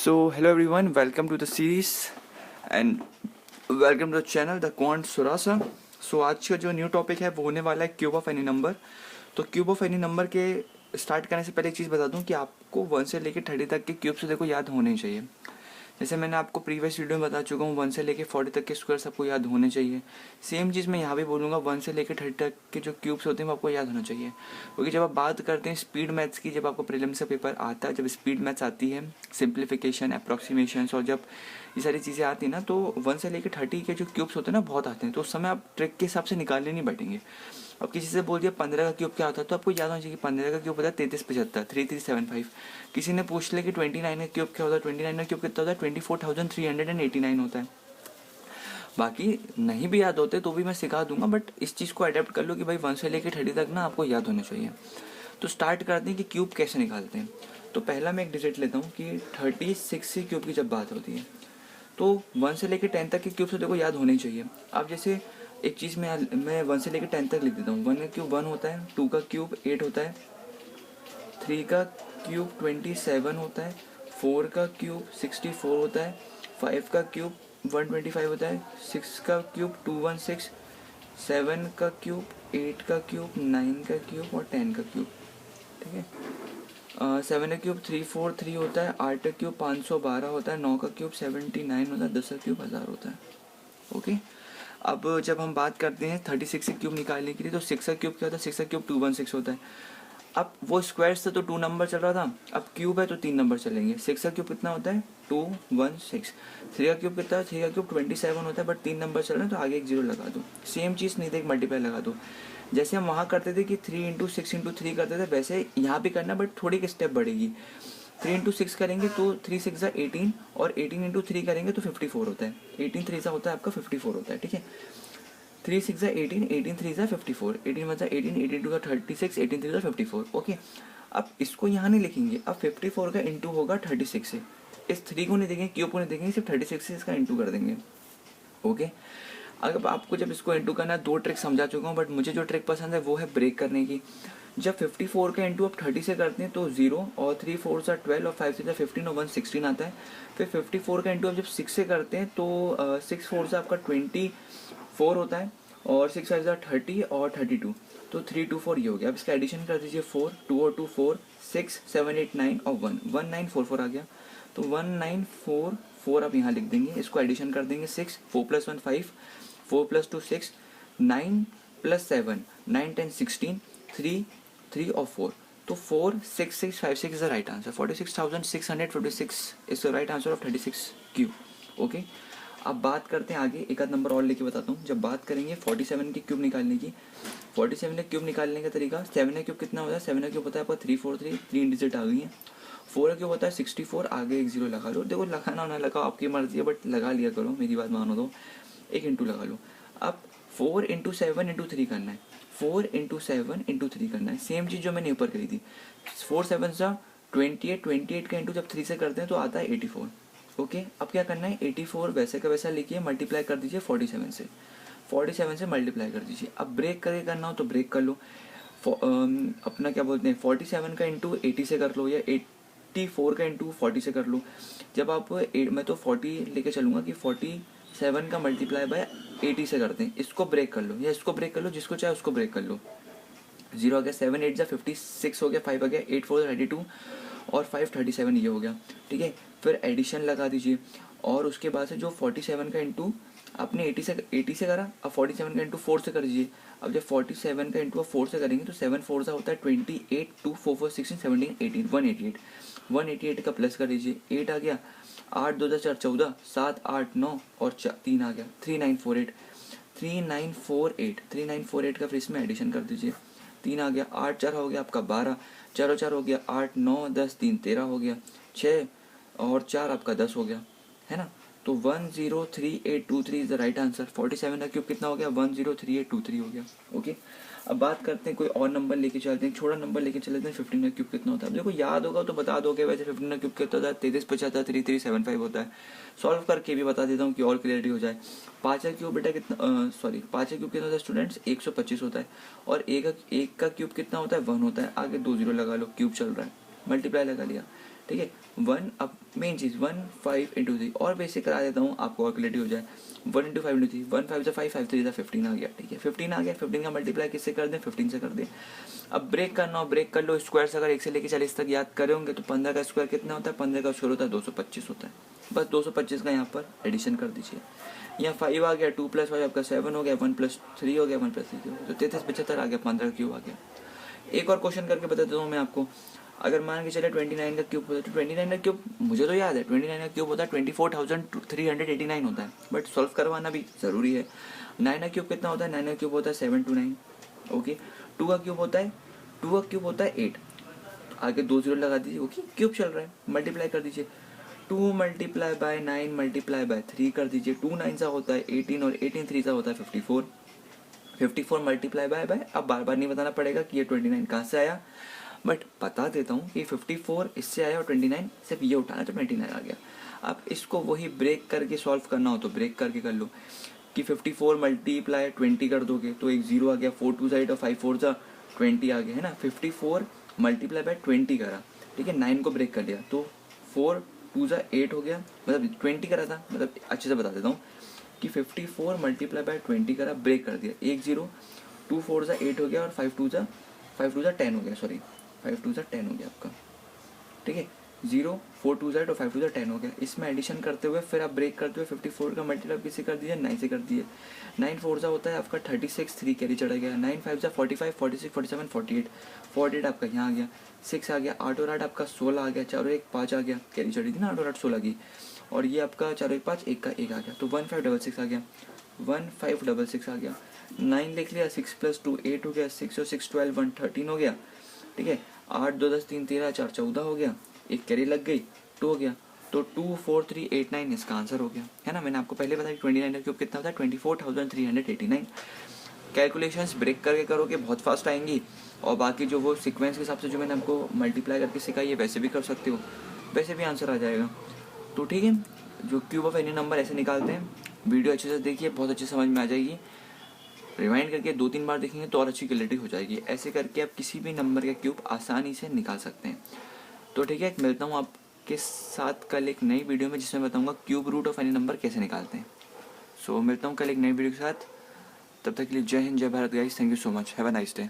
So, hello everyone, welcome to the series and welcome to the channel the quant Surasa. So आज का जो new topic है वो होने वाला है क्यूब ऑफ एनी नंबर। तो क्यूब ऑफ एनी नंबर के स्टार्ट करने से पहले एक चीज़ बता दूं कि आपको 1 से लेकर 30 तक के क्यूब्स देखो याद होने चाहिए। जैसे मैंने आपको प्रीवियस वीडियो में बता चुका हूँ 1 से लेकर 40 तक के स्क्वायर आपको याद होने चाहिए। सेम चीज़ मैं यहाँ भी बोलूँगा 1 से लेकर 30 तक के जो क्यूब्स होते हैं वो आपको याद होना चाहिए। क्योंकि जब आप बात करते हैं स्पीड मैथ्स की, जब आपको प्रीलिम्स का पेपर आता है, जब स्पीड मैथ्स आती है, सिंप्लीफिकेशन, अप्रॉक्सीमेशंस, और जब ये सारी चीज़ें आती हैं ना, तो 1 से लेकर 30 के जो क्यूब्स होते हैं ना बहुत आते हैं। तो उस समय आप ट्रिक के हिसाब से निकालने नहीं बैठेंगे। अब किसी से बोल दिया 15 का क्यूब क्या होता है, तो आपको याद होना चाहिए कि 15 का क्यूब होता है 3375, 3375। किसी ने पूछ लिया कि 29 का क्यूब क्या होता है, 29 का क्यूब कितना होता है, 24,389 होता है। बाकी नहीं भी याद होते तो भी मैं सिखा दूंगा, बट इस चीज़ को अडेप्ट कर लो कि भाई 1 से लेकर 30 तक ना आपको याद होने चाहिए। तो स्टार्ट करते हैं कि क्यूब कैसे निकालते हैं। तो पहला मैं एक डिजिट लेता हूँ कि 36 से क्यूब की जब बात होती है तो 1 से लेकर 10 तक के क्यूब तो देखो याद होने ही चाहिए। अब जैसे एक चीज़ मैं 1 से लेकर 10 तक लिख देता हूँ। 1 का क्यूब 1 होता है, 2 का क्यूब 8 होता है, 3 का क्यूब 27 होता है, 4 का क्यूब 64 होता है, 5 का क्यूब 125 होता है, 6 का क्यूब 216, 7 का क्यूब 8 का क्यूब 9 का क्यूब और 10 का क्यूब। ठीक है। 7 का क्यूब 343 होता है, 8 का क्यूब 512 होता है, 9 का क्यूब 79 होता है, 10 का क्यूब 1000 होता है। ओके। अब जब हम बात करते हैं 36 से क्यूब निकालने के लिए, तो 6 का क्यूब क्या होता है, 6 का क्यूब 216 होता है। अब वो स्क्वायर्स से तो 2 नंबर चल रहा था, अब क्यूब है तो 3 नंबर चलेंगे। 6 का क्यूब कितना होता है 216। 3 का क्यूब कितना है, 3 का क्यूब 27 होता है, बट 3 नंबर चल रहे हैं तो आगे एक जीरो लगा दो। सेम चीज़ नहीं थे, एक मल्टीप्लाई लगा दो। जैसे हम वहाँ करते थे कि 3 इंटू 6 इंटू 3 करते थे, वैसे यहाँ भी करना, बट थोड़ी स्टेप बढ़ेगी। 3 इंटू 6 करेंगे तो 3 6 18, और 18 इंटू 3 करेंगे तो 54 होता है। 18 3 होता है आपका 54 होता है। ठीक है। 3 6 18, 18 3 54, 18 1 18, 18 2 36, 18 3 54। ओके। अब इसको यहाँ नहीं लिखेंगे, अब 54 का इंटू होगा 36 से। इस 3 को नहीं देखेंगे, क्यूब को नहीं देखेंगे, सिर्फ 36 से इसका इंटू कर देंगे। ओके। अगर आपको जब इसको इंटू करना है, 2 ट्रिक समझा चुका हूँ, बट मुझे जो ट्रिक पसंद है वो है ब्रेक करने की। जब 54 का इंटू आप 30 से करते हैं तो 0, और 3 4 सा 12, और 5 6 15, और 1 16 आता है। फिर 54 का इंटू आप जब 6 से करते हैं तो 6 4 से आपका 24 होता है, और 6 5 30 और 32, तो 3 2 4 ये हो गया। अब इसका एडिशन कर दीजिए, 4 2 और 2 4, 6 7 8 9 और 1 1944 आ गया। तो 1944 आप यहाँ लिख देंगे, इसको एडिशन कर देंगे। 6 4 + 1 5, 4 + 2 6, 9 + 7 9 10 16, 3 3 और 4, तो 4 6 6 5 6 is the right answer. 46,656 is the right answer of 36 cube. Okay. अब बात करते हैं आगे, एक आध नंबर और लेके बताता हूँ। जब बात करेंगे 47 के क्यूब निकालने की, 47 के क्यूब निकालने का तरीका, 7 का क्यूब कितना होता है, 7 का क्यूब होता है आपका 343, 3 डिजिट आ गई है। 4 का क्यूब होता है 64, आगे एक जीरो लगा लो। देखो लगाना ना लगाओ आपकी मर्जी है, बट लगा लिया करो, मेरी बात मानो तो एक इंटू लगा लो। अब 4 इंटू 7 इंटू 3 करना है, 4 इंटू 7 इंटू 3 करना है। सेम चीज़ जो मैंने ऊपर करी थी, 4 7 सा 28, 28 का इंटू जब 3 से करते हैं तो आता है 84। ओके। अब क्या करना है, 84 वैसे का वैसा लिखिए, मल्टीप्लाई कर दीजिए 47 से, 47 से मल्टीप्लाई कर दीजिए। अब ब्रेक करके करना हो तो ब्रेक कर लो। अपना क्या बोलते हैं, 47 का इंटू 80 से कर लो, या 84 का इंटू 40 से कर लो। जब आप मैं तो 40 लेके चलूँगा कि 47 का मल्टीप्लाई बाय 80 से करते हैं। इसको ब्रेक कर लो या इसको ब्रेक कर लो, जिसको चाहे उसको ब्रेक कर लो। 0 आ गया, 7 8 56 हो गया, 5 आ गया, 8 4 32, और 5 37 ये हो गया। ठीक है। फिर एडिशन लगा दीजिए, और उसके बाद से जो 47 का इंटू आपने 80 से करा, अब 47 का इंटू 4 से कर दीजिए। अब जब 47 का इंटू 4 से करेंगे तो 7 4 सा होता है 28, 2 4 4 16 17 18, 188, 188 का प्लस कर दीजिए, 8 आ गया, 8 2 4 14, 7 8 9 और 3 आ गया, 3948, 3948, 3948 का फिर इसमें एडिशन कर दीजिए। 3 आ गया, 8 4 हो गया आपका 12, 4 4 हो गया 8 9 10, 3 13 हो गया, 6 और 4 आपका 10 हो गया, है ना। तो 103823 इज द राइट आंसर। 47 का क्यूब कितना हो गया, 103823 हो गया। ओके। अब बात करते हैं कोई और नंबर लेके चलते हैं, छोटा नंबर लेके चलते हैं। 15 का क्यूब कितना होता है, अब देखो याद होगा तो बता दोगे। वैसे 15 का क्यूब कितना होता है, 3375 3375 होता है। सॉल्व करके भी बता देता हूँ कि और क्लियरिटी हो जाए। 5 का क्यूब बेटा कितना, 5 का क्यूब कितना होता है स्टूडेंट्स, 125 होता है। और एक का क्यूब कितना होता है, 1 होता है। आगे 2 जीरो लगा लो, क्यूब चल रहा है, मल्टीप्लाई लगा लिया। ठीक है। 1 अब मेन चीज़ 1 5 इंटू 3 और बेसिक करा देता हूँ, आपको कैलकुलेट हो जाए। 1 इंटू 5 इंटू 3, 1 5 से 5 5 3 से 15 आ गया, ठीक है। 15 आ गया, 15 का मल्टीप्लाई किससे कर दें, 15 से कर दें। अब ब्रेक करना हो ब्रेक कर लो, स्क्वायर अगर 1 से लेकर 40 तक याद करे होंगे तो 15 का स्क्वायर कितना होता है, 15 का स्क्वायर होता है 225 होता है। बस 225 का यहाँ पर एडिशन कर दीजिए। यहाँ 5 आ गया, 2 + 5 आपका 7 हो गया, 1 + 3 हो गया, 1 + 3 हो गया, तो 33 75 आ गया, 15 क्यूब आ गया। एक और क्वेश्चन करके बता देता हूँ मैं आपको। अगर मान के चले 29 का क्यूब होता है, तो 29 का क्यूब मुझे तो याद है 29 का क्यूब होता है 24,389 होता है, बट सॉल्व करवाना भी ज़रूरी है। 9 का क्यूब कितना होता है, 9 का क्यूब होता है 729, ओके। 2 का क्यूब होता है 8, आगे 2 0 लगा दीजिए, ओके। क्यूब चल रहा है, मल्टीप्लाई कर दीजिए। 2 × 9 × 3 कर दीजिए। 2 9 सा होता है 18 और 18 3 सा होता है 54। 54 मल्टीप्लाई बाय अब बार बार नहीं बताना पड़ेगा कि ये 29 कहाँ से आया, बट बता देता हूँ कि 54 इससे आया और 29 सिर्फ ये उठाना तो 29 आ गया। अब इसको वही ब्रेक करके सॉल्व करना हो तो ब्रेक करके कर लो कि 54 × 20 कर दोगे तो एक 0 आ गया, 4 2 साइड और 5 4 सा 20 आ गया, है ना। 54 × 20 करा, ठीक है। 9 को ब्रेक कर लिया तो 4 2 सा 8 हो गया, मतलब 20 करा था, मतलब अच्छे से बता देता हूँ कि 54 × 20 करा, ब्रेक कर दिया, एक 0, 2 4 सा 8 हो गया और 5 2 सा 10 हो गया, सॉरी 5 2 सा 10 हो गया आपका, ठीक है। 0 4 2 सा 8 और 5 2 सा 10 हो गया। इसमें एडिशन करते हुए फिर आप ब्रेक करते हुए 54 का मल्टीप्लाई किससे कर दीजिए, 9 से कर दिए। 9 4 सा होता है आपका 36, 3 कैरी चढ़ा गया। 9 5 सा 45, 46 47 48, 48 आपका यहाँ आ गया, 6 आ गया, 8 और 8 आपका 16 आ गया, 4 और 1 5 आ गया, कैरी चढ़ी थी ना 8 और 8 16 की, और ये आपका 4 1 5 1 का 1 आ गया, तो 1566 आ गया, 1566 आ गया। 9 लिख लिया, 6 + 2 8 हो गया, 6 और 6 12 1 13 हो गया, ठीक है। 8 2 10 3 13 4 14 हो गया, एक कैरी लग गई 2 हो गया, तो 2 4 3 8 9 इसका आंसर हो गया, है ना। मैंने आपको पहले बताया 29 का क्यूब कितना होता है, 24,389। कैलकुलेशंस ब्रेक करके करोगे बहुत फास्ट आएंगी, और बाकी जो वो सीक्वेंस के हिसाब से जो मैंने आपको मल्टीप्लाई करके सिखाई है वैसे भी कर सकते हो, वैसे भी आंसर आ जाएगा। तो ठीक है, जो क्यूब ऑफ एनी नंबर ऐसे निकालते हैं, वीडियो अच्छे से देखिए, बहुत अच्छी समझ में आ जाएगी। रिवाइंड करके 2-3 बार देखेंगे तो और अच्छी क्लैरिटी हो जाएगी। ऐसे करके आप किसी भी नंबर का क्यूब आसानी से निकाल सकते हैं। तो ठीक है, मिलता हूँ आपके साथ कल एक नई वीडियो में जिसमें बताऊँगा cube root of any number कैसे निकालते हैं। सो मिलता हूँ कल एक नई वीडियो के साथ, तब तक के लिए जय हिंद जय Bharat guys, thank you so much, have a nice day.